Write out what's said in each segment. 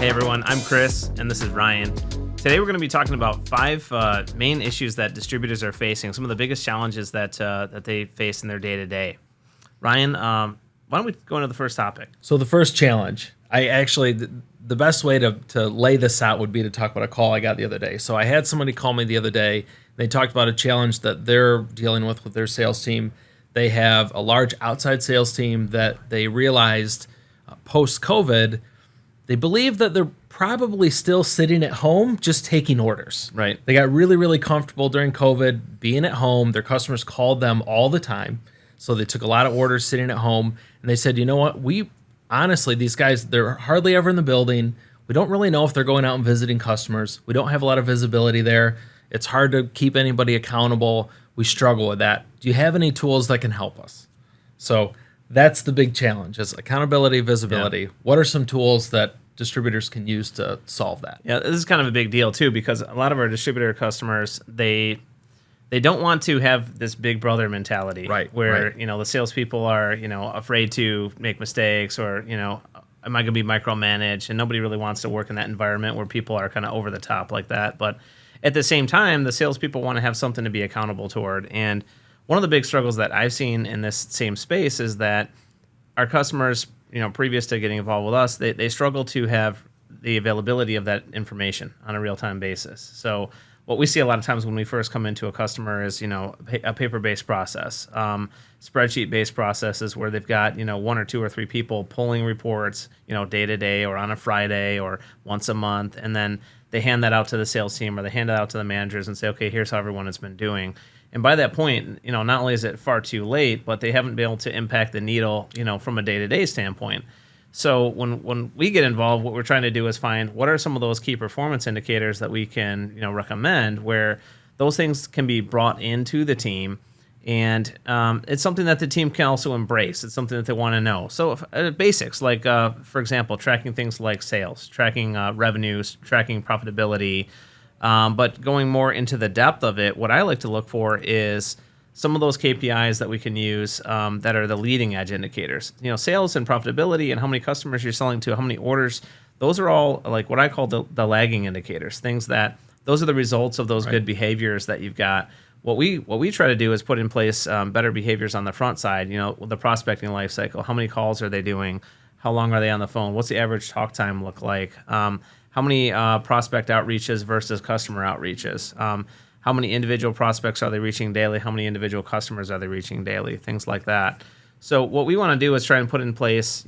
Hey everyone, I'm Chris, and this is Ryan. Today we're going to be talking about 5 main issues that distributors are facing, some of the biggest challenges that they face in their day-to-day. Ryan, why don't we go into the first topic? So the first challenge, the best way to lay this out would be to talk about a call I got the other day. So I had somebody call me the other day. They talked about a challenge that they're dealing with their sales team. They have a large outside sales team that they realized post-COVID, they believe that they're probably still sitting at home just taking orders. Right. They got really, really comfortable during COVID being at home. Their customers called them all the time. So they took a lot of orders sitting at home. And they said, you know what? Honestly, these guys, they're hardly ever in the building. We don't really know if they're going out and visiting customers. We don't have a lot of visibility there. It's hard to keep anybody accountable. We struggle with that. Do you have any tools that can help us? So that's the big challenge, is accountability, visibility. Yeah. What are some tools that distributors can use to solve that? Yeah, this is kind of a big deal too, because a lot of our distributor customers, they don't want to have this big brother mentality, right? Where the salespeople are afraid to make mistakes, or am I going to be micromanaged? And nobody really wants to work in that environment where people are kind of over the top like that. But at the same time, the salespeople want to have something to be accountable toward. And one of the big struggles that I've seen in this same space is that our customers, previous to getting involved with us, they struggle to have the availability of that information on a real-time basis. So what we see a lot of times when we first come into a customer is, a paper-based process, spreadsheet-based processes where they've got, 1 or 2 or 3 people pulling reports, day to day or on a Friday or once a month, and then they hand that out to the sales team or they hand it out to the managers and say, okay, here's how everyone has been doing. And by that point, not only is it far too late, but they haven't been able to impact the needle, from a day-to-day standpoint. So when we get involved, what we're trying to do is find what are some of those key performance indicators that we can, recommend, where those things can be brought into the team. And it's something that the team can also embrace. It's something that they want to know. So basics, like, for example, tracking things like sales, tracking revenues, tracking profitability. But going more into the depth of it, what I like to look for is some of those KPIs that we can use that are the leading edge indicators. Sales and profitability and how many customers you're selling to, how many orders, those are all like what I call the lagging indicators, things that those are the results of those good behaviors that you've got. What we try to do is put in place better behaviors on the front side, the prospecting life cycle. How many calls are they doing? How long are they on the phone? What's the average talk time look like? How many prospect outreaches versus customer outreaches? How many individual prospects are they reaching daily? How many individual customers are they reaching daily? Things like that. So what we want to do is try and put in place,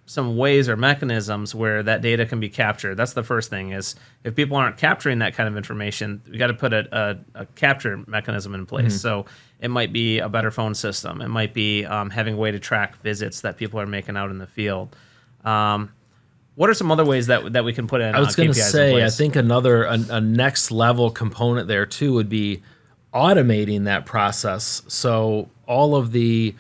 some ways or mechanisms where that data can be captured. That's the first thing, is if people aren't capturing that kind of information, we got to put a capture mechanism in place. Mm-hmm. So it might be a better phone system. It might be having a way to track visits that people are making out in the field. What are some other ways that we can put in? I was going to say, I think a next level component there too would be automating that process. So all of the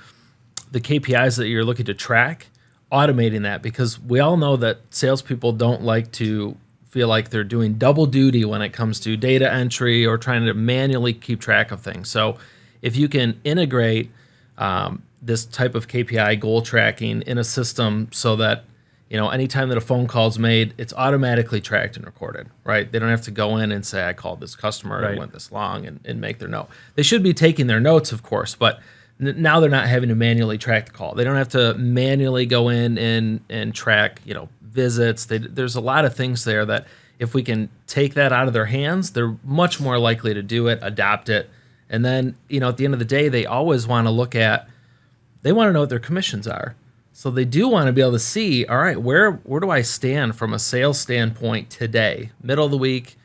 KPIs that you're looking to track, automating that, because we all know that salespeople don't like to feel like they're doing double duty when it comes to data entry or trying to manually keep track of things. So if you can integrate this type of KPI goal tracking in a system so that anytime that a phone call is made, it's automatically tracked and recorded, right? They don't have to go in and say, I called this customer, it went this long, and make their note. They should be taking their notes, of course, but now they're not having to manually track the call. They don't have to manually go in and track, visits. There's a lot of things there that if we can take that out of their hands, they're much more likely to do it, adopt it. And then, at the end of the day, they always want to they want to know what their commissions are. So they do want to be able to see, all right, where do I stand from a sales standpoint today, middle of the week,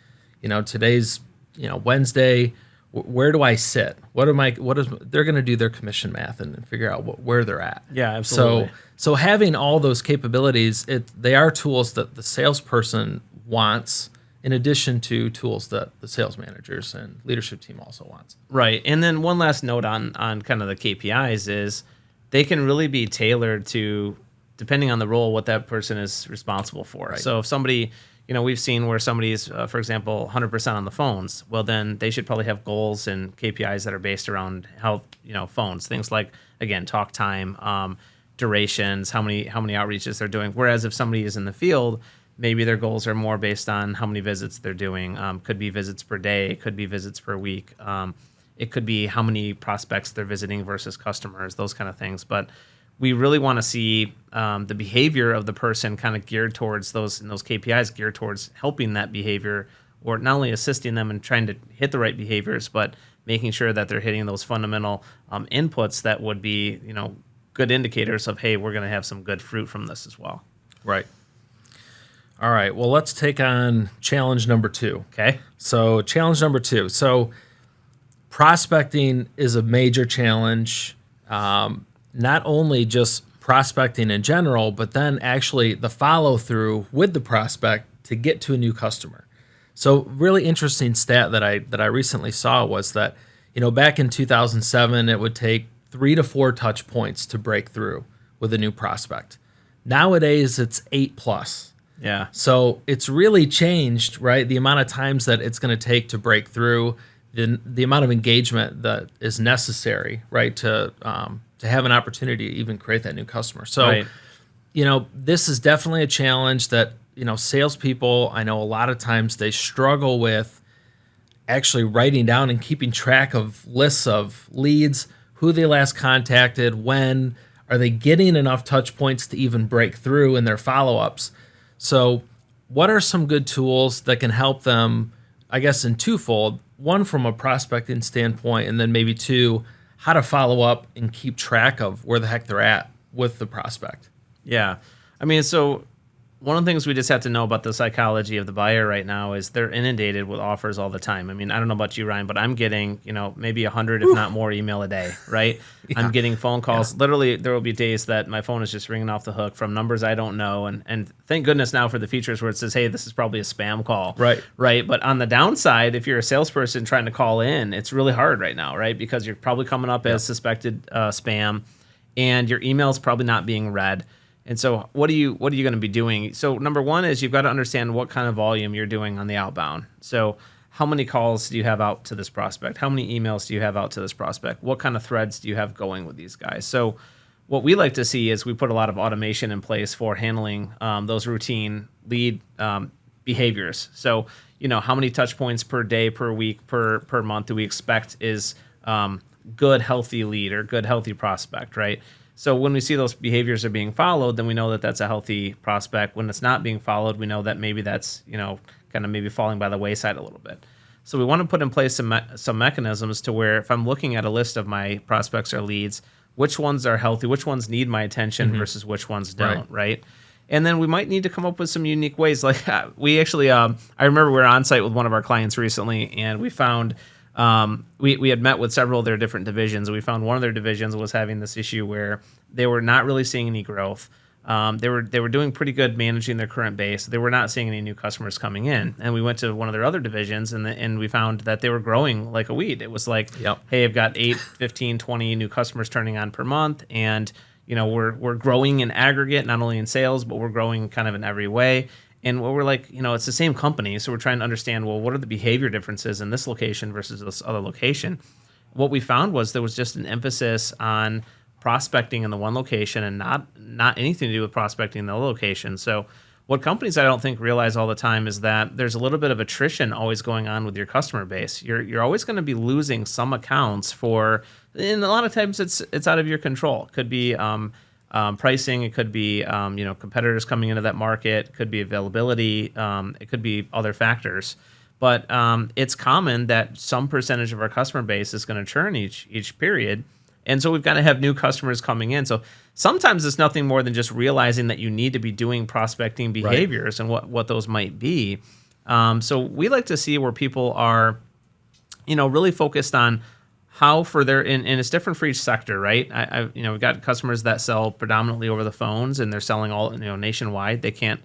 today's, Wednesday, where do I sit? They're going to do their commission math and figure out where they're at. Yeah, absolutely. So having all those capabilities, they are tools that the salesperson wants, in addition to tools that the sales managers and leadership team also wants. Right. And then one last note on kind of the KPIs is they can really be tailored to, depending on the role, what that person is responsible for. Right. So if somebody, we've seen where somebody's, for example, 100% on the phones, well, then they should probably have goals and KPIs that are based around how, phones, things like, again, talk time, durations, how many outreaches they're doing. Whereas if somebody is in the field, Maybe their goals are more based on how many visits they're doing. Could be visits per day, could be visits per week. It could be how many prospects they're visiting versus customers, those kind of things. But we really want to see the behavior of the person kind of geared towards those, and those KPIs geared towards helping that behavior, or not only assisting them in trying to hit the right behaviors, but making sure that they're hitting those fundamental inputs that would be, good indicators of, hey, we're going to have some good fruit from this as well. Right. All right. Well, let's take on challenge number 2. Okay. So challenge number 2. So prospecting is a major challenge. Not only just prospecting in general, but then actually the follow through with the prospect to get to a new customer. So really interesting stat that I recently saw was that, back in 2007, it would take 3 to 4 touch points to break through with a new prospect. Nowadays, it's 8+. Yeah. So it's really changed, right? The amount of times that it's going to take to break through, the amount of engagement that is necessary, right, to have an opportunity to even create that new customer. So, Right. This is definitely a challenge that, salespeople, I know a lot of times they struggle with actually writing down and keeping track of lists of leads, who they last contacted, when, are they getting enough touch points to even break through in their follow-ups? So what are some good tools that can help them, I guess, in twofold? One, from a prospecting standpoint, and then maybe 2, how to follow up and keep track of where the heck they're at with the prospect. Yeah. So one of the things we just have to know about the psychology of the buyer right now is they're inundated with offers all the time. I don't know about you, Ryan, but I'm getting, maybe 100, if not more, email a day, right? Yeah. I'm getting phone calls. Yeah. Literally, there will be days that my phone is just ringing off the hook from numbers I don't know. And thank goodness now for the features where it says, hey, this is probably a spam call. Right. Right. But on the downside, if you're a salesperson trying to call in, it's really hard right now, right? Because you're probably coming up as suspected spam, and your email is probably not being read. And so what are you going to be doing? So number one is you've got to understand what kind of volume you're doing on the outbound. So how many calls do you have out to this prospect? How many emails do you have out to this prospect? What kind of threads do you have going with these guys? So what we like to see is we put a lot of automation in place for handling those routine lead behaviors. So, how many touch points per day, per week, per month do we expect is good, healthy lead or good, healthy prospect, right? So when we see those behaviors are being followed, then we know that that's a healthy prospect. When it's not being followed, we know that maybe that's, kind of maybe falling by the wayside a little bit. So we want to put in place some mechanisms to where if I'm looking at a list of my prospects or leads, which ones are healthy, which ones need my attention versus which ones don't, right? And then we might need to come up with some unique ways. Like we actually, I remember we were on site with one of our clients recently, and we found we had met with several of their different divisions. We found one of their divisions was having this issue where they were not really seeing any growth. They were doing pretty good managing their current base. They were not seeing any new customers coming in. And we went to one of their other divisions, and we found that they were growing like a weed. It was like, hey, I've got 8, 15, 20 new customers turning on per month, and we're growing in aggregate, not only in sales, but we're growing kind of in every way. And we're like, it's the same company, so we're trying to understand, well, what are the behavior differences in this location versus this other location? What we found was there was just an emphasis on prospecting in the one location and not anything to do with prospecting in the other location. So what companies I don't think realize all the time is that there's a little bit of attrition always going on with your customer base. You're always going to be losing some accounts and a lot of times it's out of your control. It could be pricing, it could be competitors coming into that market, it could be availability, it could be other factors. But it's common that some percentage of our customer base is going to churn each period. And so we've got to have new customers coming in. So sometimes it's nothing more than just realizing that you need to be doing prospecting behaviors and what those might be. So we like to see where people are, really focused on how for their, and it's different for each sector, right? We've got customers that sell predominantly over the phones, and they're selling all, nationwide. They can't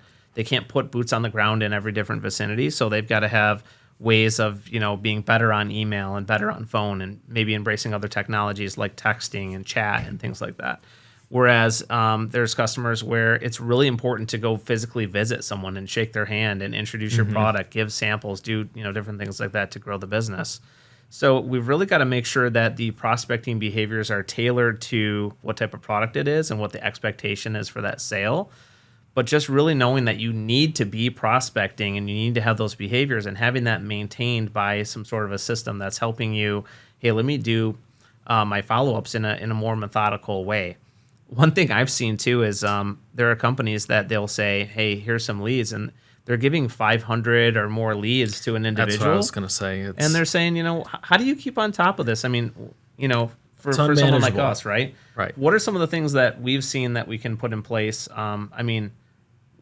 put boots on the ground in every different vicinity. So they've got to have ways of, being better on email and better on phone, and maybe embracing other technologies like texting and chat and things like that. Whereas there's customers where it's really important to go physically visit someone and shake their hand and introduce your product, give samples, do, different things like that to grow the business. So we've really got to make sure that the prospecting behaviors are tailored to what type of product it is and what the expectation is for that sale. But just really knowing that you need to be prospecting and you need to have those behaviors and having that maintained by some sort of a system that's helping you, hey, let me do my follow-ups in a more methodical way. One thing I've seen too is there are companies that they'll say, hey, here's some leads, and they're giving 500 or more leads to an individual. That's what I was going to say. And they're saying, how do you keep on top of this? I mean, for someone like unmanageable. us, right? Right. What are some of the things that we've seen that we can put in place? I mean,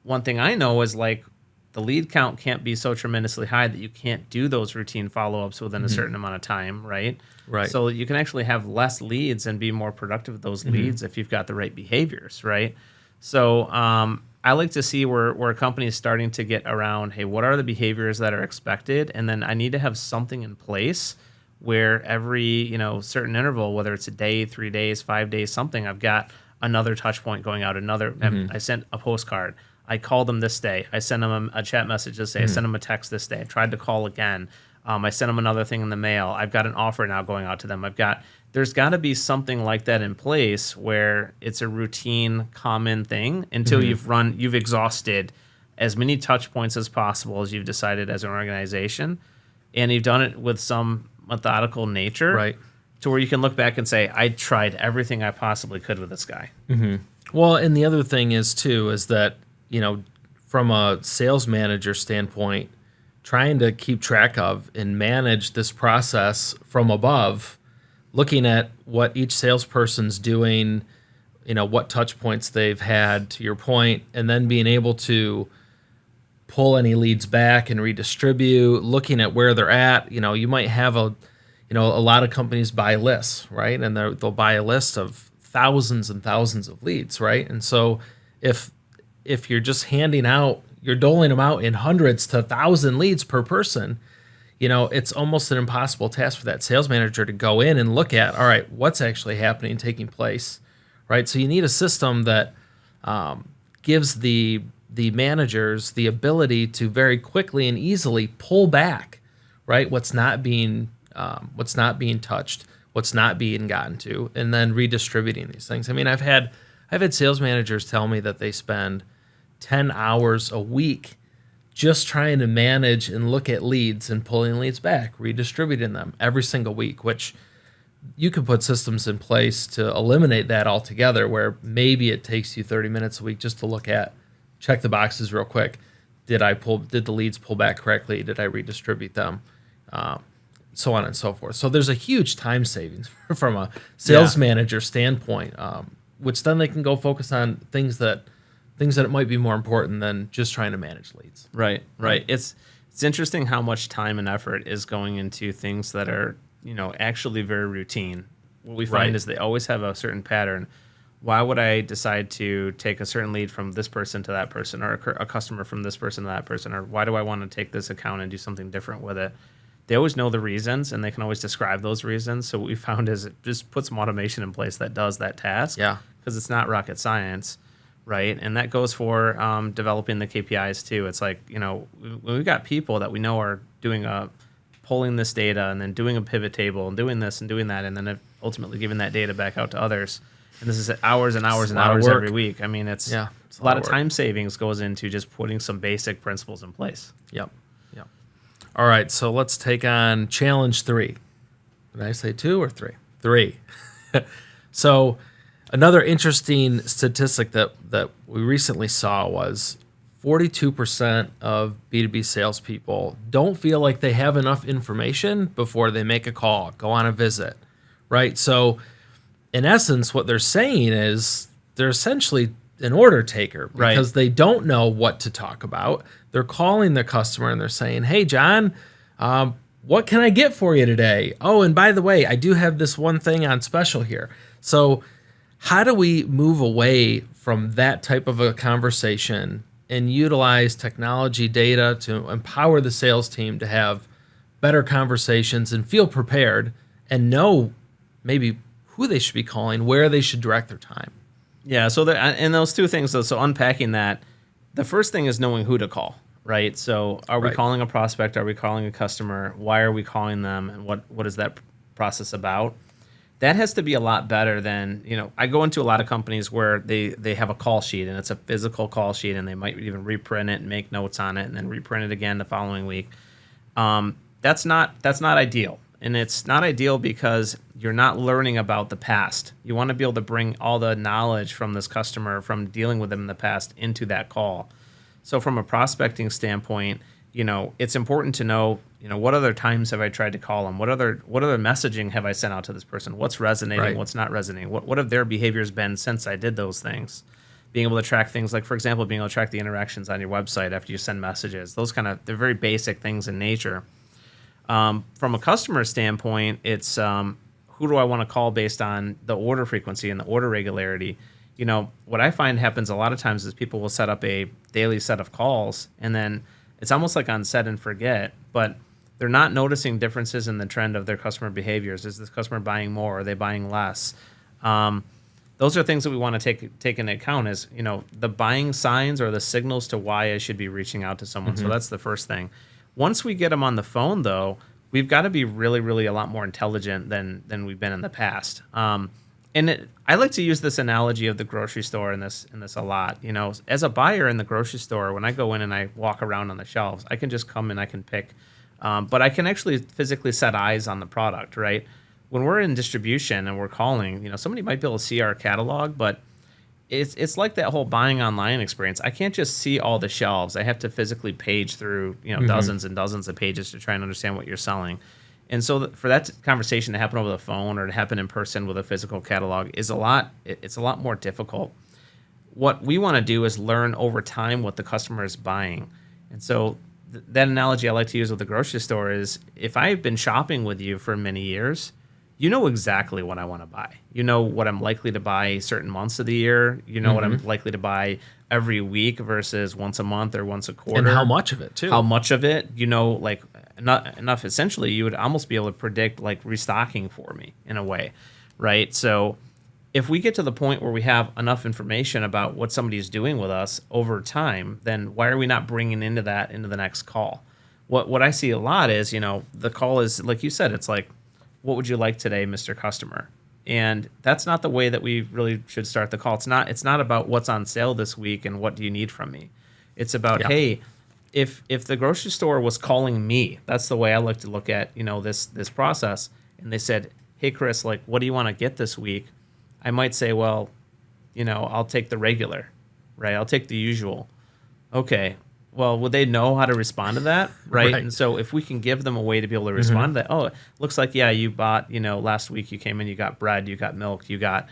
one thing I know is like the lead count can't be so tremendously high that you can't do those routine follow-ups within a certain amount of time, right? Right. So you can actually have less leads and be more productive with those leads if you've got the right behaviors, right? So I like to see where a company is starting to get around, hey, what are the behaviors that are expected? And then I need to have something in place where every, certain interval, whether it's a day, 3 days, 5 days, something, I've got another touch point going out, I sent a postcard. I called them this day. I sent them a chat message this day. I sent them a text this day. I tried to call again. I sent them another thing in the mail. I've got an offer now going out to them. There's got to be something like that in place where it's a routine, common thing until you've exhausted as many touch points as possible as you've decided as an organization, and you've done it with some methodical nature, Right. to where you can look back and say, I tried everything I possibly could with this guy. Well, and the other thing is that, from a sales manager standpoint, trying to keep track of and manage this process from above, looking at what each salesperson's doing, what touch points they've had, to your point, and then being able to pull any leads back and redistribute, looking at where they're at. You might have a lot of companies buy lists, right? And they'll buy a list of thousands and thousands of leads, right? And so if you're just you're doling them out in hundreds to 1,000 leads per person, it's almost an impossible task for that sales manager to go in and look at, all right, what's actually happening, taking place, right? So you need a system that gives the managers the ability to very quickly and easily pull back, right? What's not being touched, what's not being gotten to, and then redistributing these things. I mean, I've had sales managers tell me that they spend 10 hours a week just trying to manage and look at leads and pulling leads back, redistributing them every single week, which you could put systems in place to eliminate that altogether, where maybe it takes you 30 minutes a week just to look at, check the boxes real quick. Did the leads pull back correctly? Did I redistribute them? So on and so forth. So there's a huge time savings from a sales manager standpoint, which then they can go focus on things that it might be more important than just trying to manage leads. Right. It's interesting how much time and effort is going into things that are, actually very routine. What we find is they always have a certain pattern. Why would I decide to take a certain lead from this person to that person, or a customer from this person to that person, or why do I want to take this account and do something different with it? They always know the reasons, and they can always describe those reasons. So what we found is it just put some automation in place that does that task. Yeah. Because it's not rocket science, right? And that goes for developing the KPIs too. It's like, when we've got people that we know are doing pulling this data and then doing a pivot table and doing this and doing that, and then ultimately giving that data back out to others. And this is hours and hours and hours every week. I mean, it's a lot of time savings goes into just putting some basic principles in place. Yep. All right, so let's take on challenge 3. Did I say 2 or 3? 3. So another interesting statistic that we recently saw was 42% of B2B salespeople don't feel like they have enough information before they make a call, go on a visit, right? So in essence, what they're saying is they're essentially an order taker because they don't know what to talk about. They're calling the customer and they're saying, hey, John, what can I get for you today? Oh, and by the way, I do have this one thing on special here. So how do we move away from that type of a conversation and utilize technology data to empower the sales team to have better conversations and feel prepared and know maybe who they should be calling, where they should direct their time? Yeah, so and those two things, so unpacking that, the first thing is knowing who to call, right? So are we calling a prospect? Are we calling a customer? Why are we calling them? And what is that process about? that has to be a lot better than, I go into a lot of companies where they have a call sheet and it's a physical call sheet and they might even reprint it and make notes on it and then reprint it again the following week. That's not ideal. And it's not ideal because you're not learning about the past. You want to be able to bring all the knowledge from this customer, from dealing with them in the past, into that call. So from a prospecting standpoint, it's important to know, what other times have I tried to call them? What other messaging have I sent out to this person? What's resonating? Right. What's not resonating? What have their behaviors been since I did those things? Being able to track things like, for example, being able to track the interactions on your website after you send messages. Those they're very basic things in nature. From a customer standpoint, it's who do I want to call based on the order frequency and the order regularity. What I find happens a lot of times is people will set up a daily set of calls, and then it's almost like on set and forget, but they're not noticing differences in the trend of their customer behaviors. Is this customer buying more? Are they buying less? Those are things that we want to take into account is, the buying signs or the signals to why I should be reaching out to someone. So that's the first thing. Once we get them on the phone, though, we've got to be really, really a lot more intelligent than we've been in the past. I like to use this analogy of the grocery store in this a lot. As a buyer in the grocery store, when I go in and I walk around on the shelves, I can just come and I can pick, but I can actually physically set eyes on the product, right? When we're in distribution and we're calling, somebody might be able to see our catalog, but it's like that whole buying online experience. I can't just see all the shelves. I have to physically page through, dozens and dozens of pages to try and understand what you're selling. And so for that conversation to happen over the phone or to happen in person with a physical catalog it's a lot more difficult. What we want to do is learn over time what the customer is buying. And so that analogy I like to use with the grocery store is if I've been shopping with you for many years, you know exactly what I want to buy. You know what I'm likely to buy certain months of the year. You know what I'm likely to buy every week versus once a month or once a quarter. And how much of it, too. How much of it, like not enough. Essentially, you would almost be able to predict like restocking for me in a way, right? So if we get to the point where we have enough information about what somebody's doing with us over time, then why are we not bringing into the next call? What I see a lot is, the call is, like you said, it's like, what would you like today, Mr. Customer? And that's not the way that we really should start the call. It's not about what's on sale this week and what do you need from me. It's about, hey, if the grocery store was calling me, that's the way I like to look at, this process. And they said, hey, Chris, like, what do you want to get this week? I might say, well, I'll take the regular, right? I'll take the usual. Okay. Well, would they know how to respond to that, right? And so if we can give them a way to be able to respond to that, oh, it looks like, yeah, you bought, last week you came in, you got bread, you got milk, you got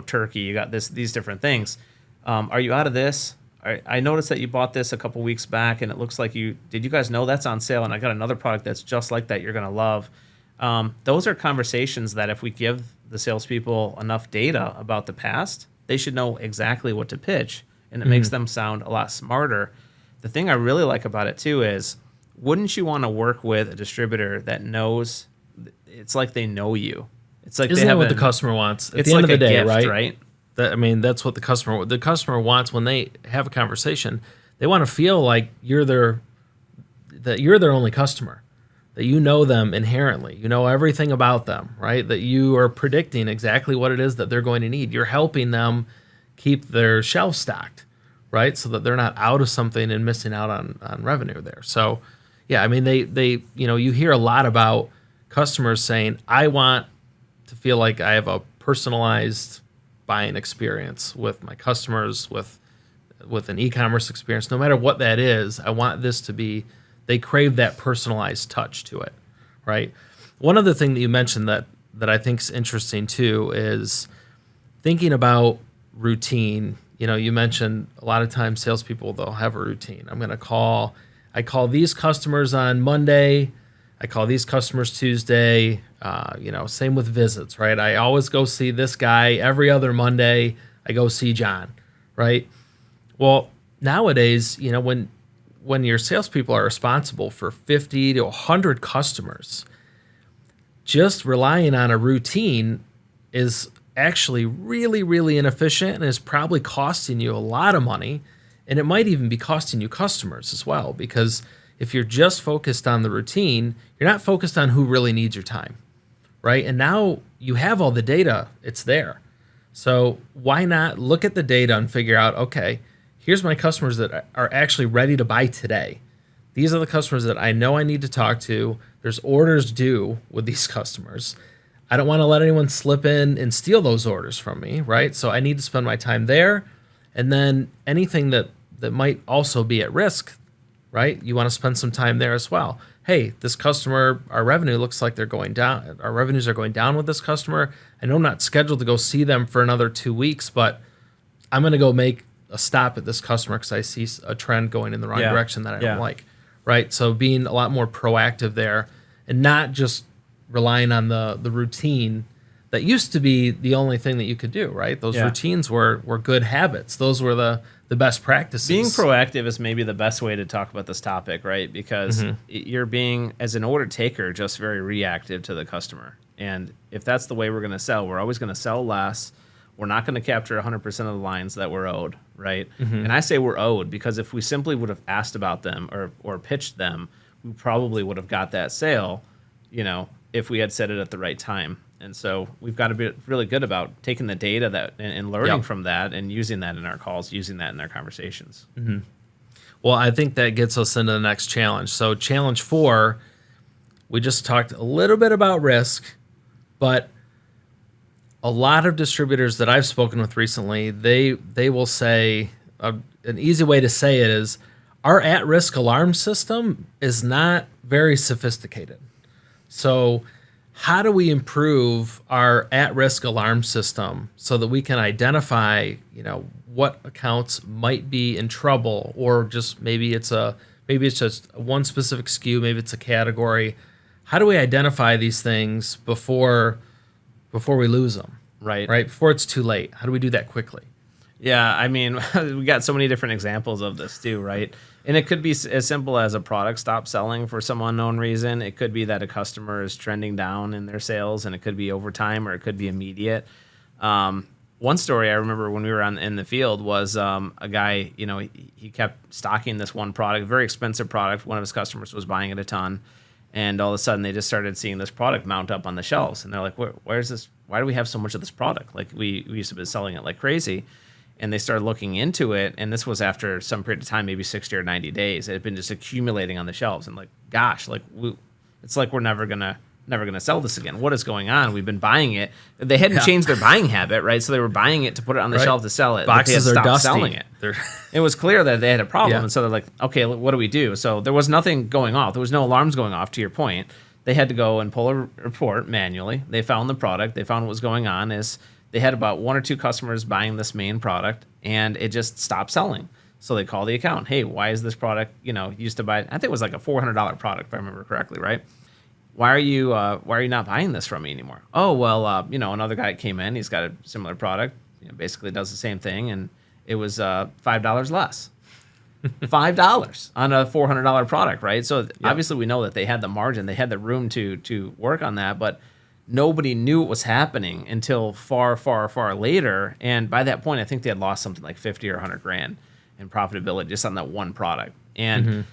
turkey, you got these different things. Are you out of this? I noticed that you bought this a couple weeks back, and it looks like did you guys know that's on sale? And I got another product that's just like that you're going to love. Those are conversations that if we give the salespeople enough data about the past, they should know exactly what to pitch, and it makes them sound a lot smarter. The thing I really like about it, too, is wouldn't you want to work with a distributor that knows, it's like they know you. It's like Isn't that what the customer wants? At it's the end like of the a day, gift, right? That's what the customer wants when they have a conversation. They want to feel like you're their only customer, that you know them inherently, you know everything about them, right? That you are predicting exactly what it is that they're going to need. You're helping them keep their shelves stocked, right? So that they're not out of something and missing out on revenue there. So, yeah, I mean, they you hear a lot about customers saying, I want to feel like I have a personalized buying experience with my customers, with an e-commerce experience, no matter what that is. I want this to be, they crave that personalized touch to it, right? One other thing that you mentioned that I think is interesting too is thinking about routine. You mentioned a lot of times salespeople, they'll have a routine. I call these customers on Monday, I call these customers Tuesday, same with visits, right? I always go see this guy every other Monday. I go see John, right? Well, nowadays, when your salespeople are responsible for 50 to 100 customers, just relying on a routine is actually really, really inefficient and is probably costing you a lot of money. And it might even be costing you customers as well, because if you're just focused on the routine, you're not focused on who really needs your time, right? And now you have all the data, it's there. So why not look at the data and figure out, okay, here's my customers that are actually ready to buy today. These are the customers that I know I need to talk to. There's orders due with these customers. I don't want to let anyone slip in and steal those orders from me, right? So I need to spend my time there. And then anything that might also be at risk, right? You want to spend some time there as well. Hey, this customer, our revenue looks like they're going down. Our revenues are going down with this customer. I know I'm not scheduled to go see them for another 2 weeks, but I'm going to go make a stop at this customer because I see a trend going in the wrong direction that I don't like, right? So being a lot more proactive there and not just relying on the routine that used to be the only thing that you could do, right? Those routines were good habits. Those were the best practices. Being proactive is maybe the best way to talk about this topic, right? Because you're being, as an order taker, just very reactive to the customer. And if that's the way we're going to sell, we're always going to sell less. We're not going to capture 100% of the lines that we're owed, right? And I say we're owed because if we simply would have asked about them or pitched them, we probably would have got that sale, if we had said it at the right time. And so we've got to be really good about taking the data that and learning from that and using that in our calls, using that in our conversations. Well, I think that gets us into the next challenge. So challenge 4, we just talked a little bit about risk, but a lot of distributors that I've spoken with recently, they will say, an easy way to say it is, our at-risk alarm system is not very sophisticated. So how do we improve our at-risk alarm system so that we can identify, what accounts might be in trouble, or just maybe it's just one specific SKU, maybe it's a category. How do we identify these things before we lose them? Right. Before it's too late. How do we do that quickly? Yeah, I mean, we got so many different examples of this too, right? And it could be as simple as a product stops selling for some unknown reason. It could be that a customer is trending down in their sales, and it could be over time, or it could be immediate. One story I remember when we were in the field was a guy, he kept stocking this one product, very expensive product. One of his customers was buying it a ton. And all of a sudden, they just started seeing this product mount up on the shelves. And they're like, where's this? Why do we have so much of this product? Like, we used to be selling it like crazy. And they started looking into it, and this was after some period of time, maybe 60 or 90 days. It had been just accumulating on the shelves, and like, gosh, it's like we're never gonna sell this again. What is going on? We've been buying it. They hadn't changed their buying habit, right? So they were buying it to put it on the shelf to sell it. Boxes are dusty. Selling it. It was clear that they had a problem, and so they're like, okay, what do we do? So there was nothing going off. There was no alarms going off. To your point, they had to go and pull a report manually. They found the product. They found what was going on is. They had about 1 or 2 customers buying this main product, and it just stopped selling. So they call the account. Hey, why is this product, used to buy, I think it was like a $400 product, if I remember correctly, right? Why are you not buying this from me anymore? Oh, well, another guy came in. He's got a similar product, basically does the same thing, and it was $5 less. $5 on a $400 product, right? So obviously we know that they had the margin, they had the room to work on that, but nobody knew what was happening until far, far, far later. And by that point, I think they had lost something like 50 or 100 grand in profitability just on that one product. And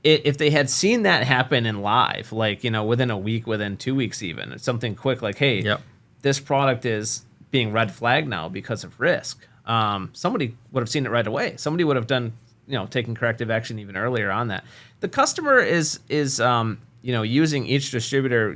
if they had seen that happen in live, like, within a week, within 2 weeks even, it's something quick like, hey, this product is being red flagged now because of risk. Somebody would have seen it right away. Somebody would have done, taken corrective action even earlier on that. The customer is using each distributor,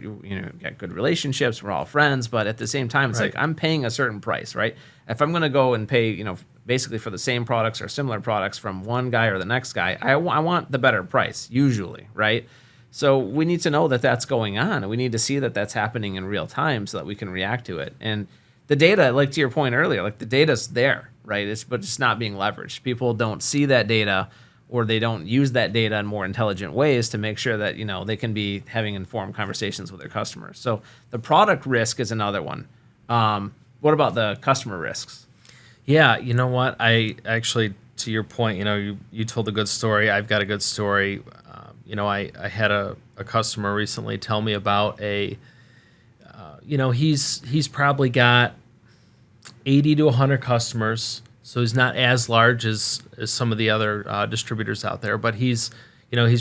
got good relationships, we're all friends, but at the same time, it's like I'm paying a certain price, right? If I'm going to go and pay, basically for the same products or similar products from one guy or the next guy, I want the better price, usually, right? So we need to know that that's going on, and we need to see that that's happening in real time so that we can react to it. And the data, like to your point earlier, like the data's there, right? But it's not being leveraged. People don't see that data, or they don't use that data in more intelligent ways to make sure that, they can be having informed conversations with their customers. So the product risk is another one. What about the customer risks? Yeah, you know what? I actually, to your point, you told a good story. I've got a good story. I had a customer recently tell me about he's probably got 80 to 100 customers. So he's not as large as some of the other distributors out there, but he's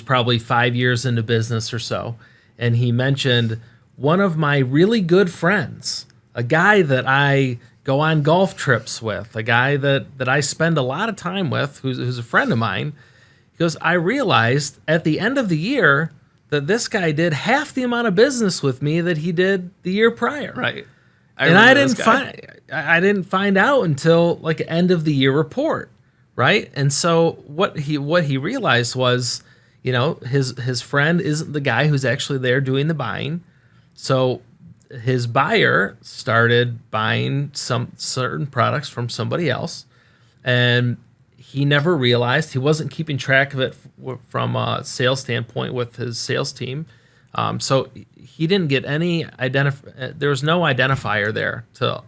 probably 5 years into business or so. And he mentioned one of my really good friends, a guy that I go on golf trips with, a guy that I spend a lot of time with, who's a friend of mine. He goes, I realized at the end of the year that this guy did half the amount of business with me that he did the year prior. Right. I didn't find out until like end of the year report, right? And so what he realized was, his friend isn't the guy who's actually there doing the buying. So his buyer started buying some certain products from somebody else, and he never realized, he wasn't keeping track of it from a sales standpoint with his sales team. So he didn't get any there was no identifier there to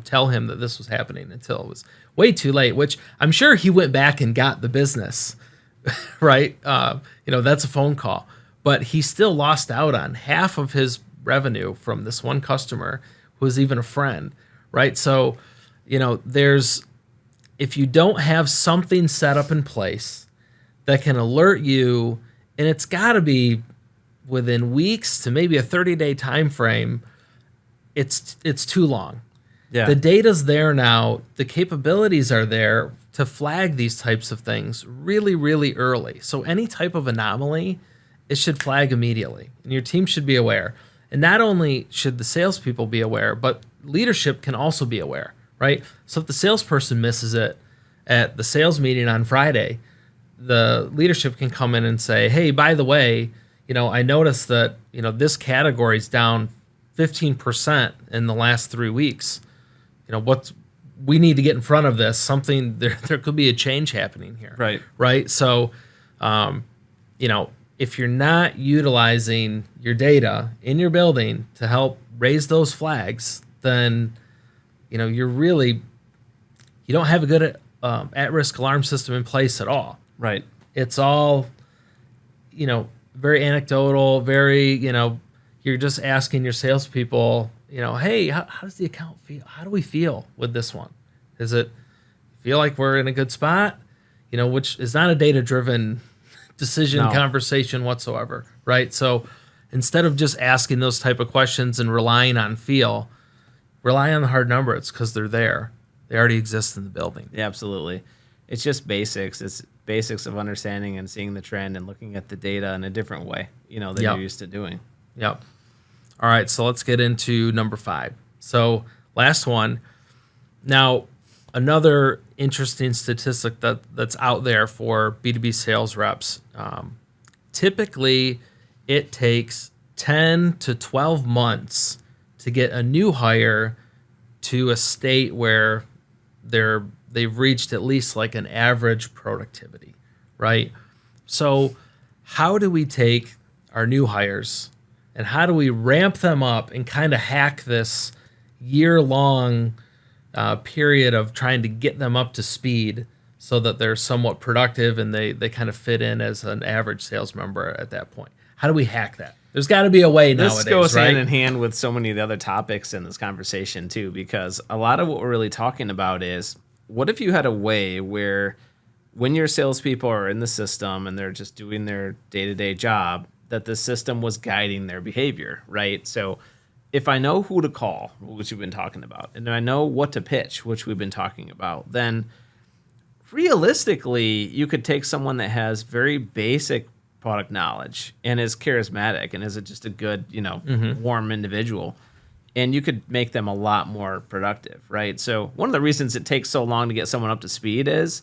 tell him that this was happening until it was way too late, which I'm sure he went back and got the business, right? That's a phone call, but he still lost out on half of his revenue from this one customer who was even a friend, right? So, if you don't have something set up in place that can alert you, and it's got to be within weeks to maybe a 30-day time frame, it's too long. Yeah. The data's there now. The capabilities are there to flag these types of things really, really early. So any type of anomaly, it should flag immediately, and your team should be aware. And not only should the salespeople be aware, but leadership can also be aware, right? So if the salesperson misses it at the sales meeting on Friday, the leadership can come in and say, hey, by the way, I noticed that, this category's down 15% in the last 3 weeks. We need to get in front of this. There could be a change happening here. Right. Right. So, if you're not utilizing your data in your building to help raise those flags, then, you don't have a good at-risk alarm system in place at all. Right. It's all, very anecdotal, very, you're just asking your salespeople, hey, how does the account feel? How do we feel with this one? Is it feel like we're in a good spot? Which is not a data-driven decision conversation whatsoever, right? So instead of just asking those type of questions and relying on feel, rely on the hard numbers because they're there. They already exist in the building. Yeah, absolutely. It's just basics. It's basics of understanding and seeing the trend and looking at the data in a different way, than you're used to doing. Yep. All right, so let's get into number 5. So last one. Now, another interesting statistic that's out there for B2B sales reps. Typically, it takes 10 to 12 months to get a new hire to a state where they've reached at least like an average productivity, right? So how do we take our new hires and how do we ramp them up and kind of hack this year-long period of trying to get them up to speed so that they're somewhat productive and they kind of fit in as an average sales member at that point? How do we hack that? There's got to be a way nowadays, This goes right? hand in hand with so many of the other topics in this conversation too, because a lot of what we're really talking about is, what if you had a way where when your salespeople are in the system and they're just doing their day-to-day job, that the system was guiding their behavior, right? So if I know who to call, which we've been talking about, and I know what to pitch, which we've been talking about, then realistically, you could take someone that has very basic product knowledge and is charismatic and is just a good, warm individual, and you could make them a lot more productive, right? So one of the reasons it takes so long to get someone up to speed is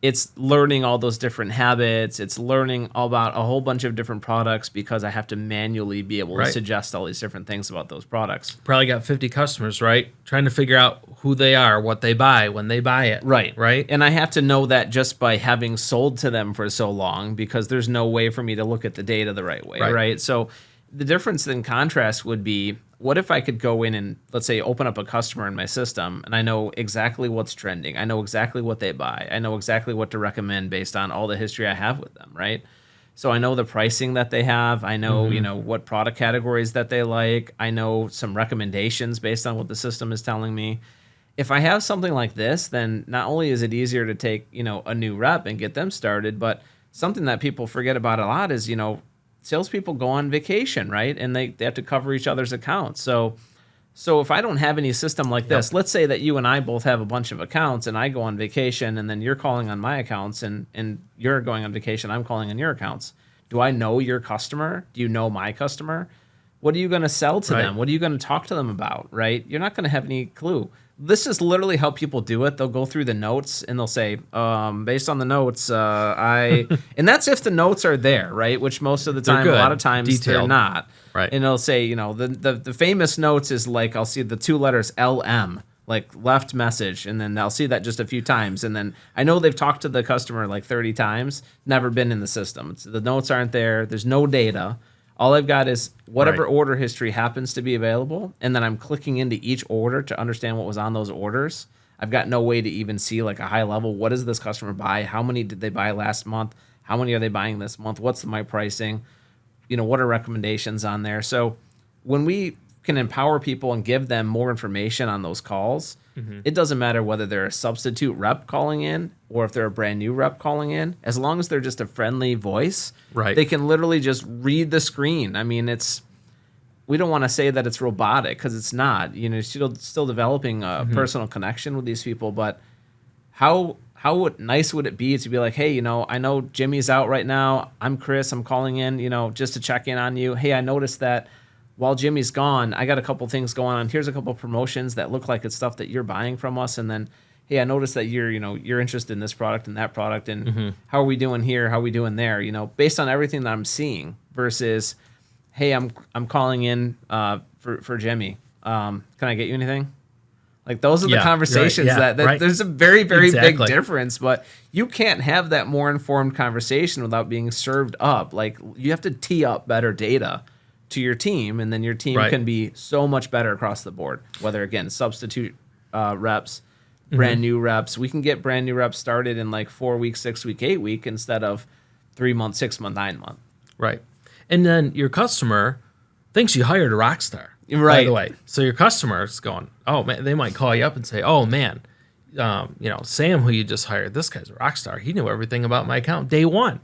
it's learning all those different habits. It's learning all about a whole bunch of different products because I have to manually be able to suggest all these different things about those products. Probably got 50 customers, right? Trying to figure out who they are, what they buy, when they buy it. Right. Right. And I have to know that just by having sold to them for so long, because there's no way for me to look at the data the right way. Right. So the difference in contrast would be, what if I could go in and, let's say, open up a customer in my system and I know exactly what's trending. I know exactly what they buy. I know exactly what to recommend based on all the history I have with them, right? So I know the pricing that they have. I know, what product categories that they like. I know some recommendations based on what the system is telling me. If I have something like this, then not only is it easier to take, a new rep and get them started, but something that people forget about a lot is, salespeople go on vacation, right? And they have to cover each other's accounts. So if I don't have any system like this, let's say that you and I both have a bunch of accounts and I go on vacation and then you're calling on my accounts and you're going on vacation, I'm calling on your accounts. Do I know your customer? Do you know my customer? What are you going to sell to them? What are you going to talk to them about, right? You're not going to have any clue. This is literally how people do it. They'll go through the notes and they'll say, based on the notes, and that's if the notes are there, right? Which most of the time, a lot of times they're not. Right. And they'll say, the famous notes is like, I'll see the two letters LM, like left message. And then I'll see that just a few times. And then I know they've talked to the customer like 30 times, never been in the system. The notes aren't there. There's no data. All I've got is whatever order history happens to be available, and then I'm clicking into each order to understand what was on those orders. I've got no way to even see like a high level. What does this customer buy? How many did they buy last month? How many are they buying this month? What's my pricing? What are recommendations on there? So when we can empower people and give them more information on those calls, it doesn't matter whether they're a substitute rep calling in or if they're a brand new rep calling in. As long as they're just a friendly voice, they can literally just read the screen. I mean, we don't want to say that it's robotic because it's not. You're still developing a personal connection with these people, but how nice would it be to be like, hey, I know Jimmy's out right now. I'm Chris. I'm calling in, just to check in on you. Hey, I noticed that while Jimmy's gone, I got a couple things going on. Here's a couple promotions that look like it's stuff that you're buying from us. And then, hey, I noticed that you're interested in this product and that product. And how are we doing here? How are we doing there? Based on everything that I'm seeing versus, hey, I'm calling in for Jimmy. Can I get you anything? Like those are the conversations that there's a very, very big difference, but you can't have that more informed conversation without being served up. Like you have to tee up better data to your team, and then your team can be so much better across the board. Whether again, substitute reps, brand new reps, we can get brand new reps started in like 4 week, 6 week, 8 week instead of 3 month, 6 month, 9 month. Right, and then your customer thinks you hired a rock star. By the way, so your customer's going, oh man, they might call you up and say, oh man, Sam, who you just hired, this guy's a rock star. He knew everything about my account day one.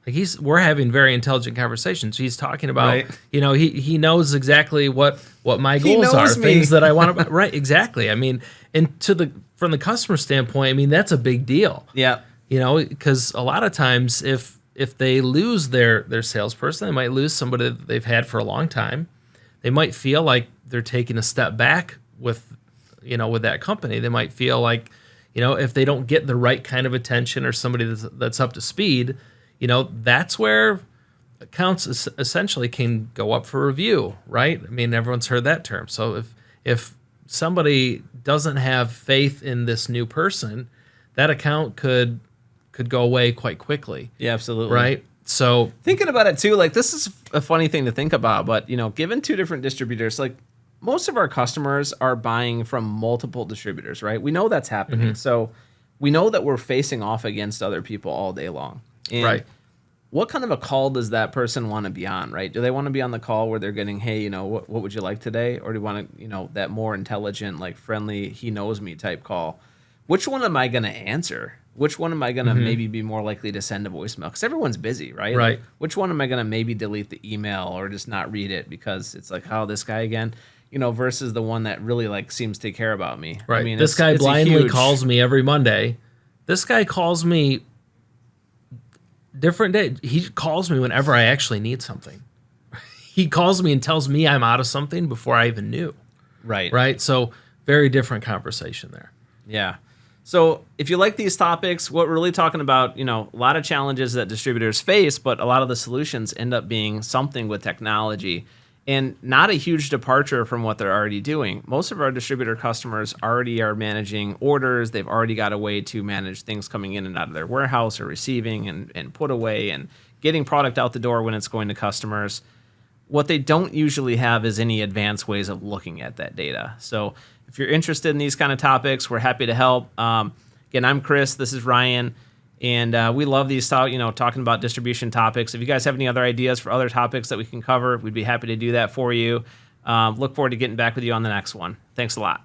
Like we're having very intelligent conversations. He's talking about, he knows exactly what my goals are, things that I want to. Right, exactly. I mean, and from the customer standpoint, I mean that's a big deal. Yeah. Because a lot of times if they lose their salesperson, they might lose somebody that they've had for a long time. They might feel like they're taking a step back with that company. They might feel like, if they don't get the right kind of attention or somebody that's up to speed. That's where accounts essentially can go up for review, right? I mean, everyone's heard that term. So if somebody doesn't have faith in this new person, that account could go away quite quickly. Yeah, absolutely. Right? So thinking about it too, like this is a funny thing to think about, but given two different distributors, like most of our customers are buying from multiple distributors, right? We know that's happening. So we know that we're facing off against other people all day long. And what kind of a call does that person want to be on, right? Do they want to be on the call where they're getting, hey, what would you like today? Or do you want to, that more intelligent, like friendly, he knows me type call? Which one am I going to answer? Which one am I going to maybe be more likely to send a voicemail? Because everyone's busy, right? Right. Like, which one am I going to maybe delete the email or just not read it because it's like, oh, this guy again? Versus the one that really like seems to care about me. Right. I mean, this guy blindly calls me every Monday. This guy calls me different day. He calls me whenever I actually need something. He calls me and tells me I'm out of something before I even knew. Right. Right. So very different conversation there. Yeah. So if you like these topics, what we're really talking about, a lot of challenges that distributors face, but a lot of the solutions end up being something with technology and not a huge departure from what they're already doing. Most of our distributor customers already are managing orders. They've already got a way to manage things coming in and out of their warehouse or receiving and put away and getting product out the door when it's going to customers. What they don't usually have is any advanced ways of looking at that data. So if you're interested in these kind of topics, we're happy to help. Again, I'm Chris. This is Ryan. And we love these, talking about distribution topics. If you guys have any other ideas for other topics that we can cover, we'd be happy to do that for you. Look forward to getting back with you on the next one. Thanks a lot.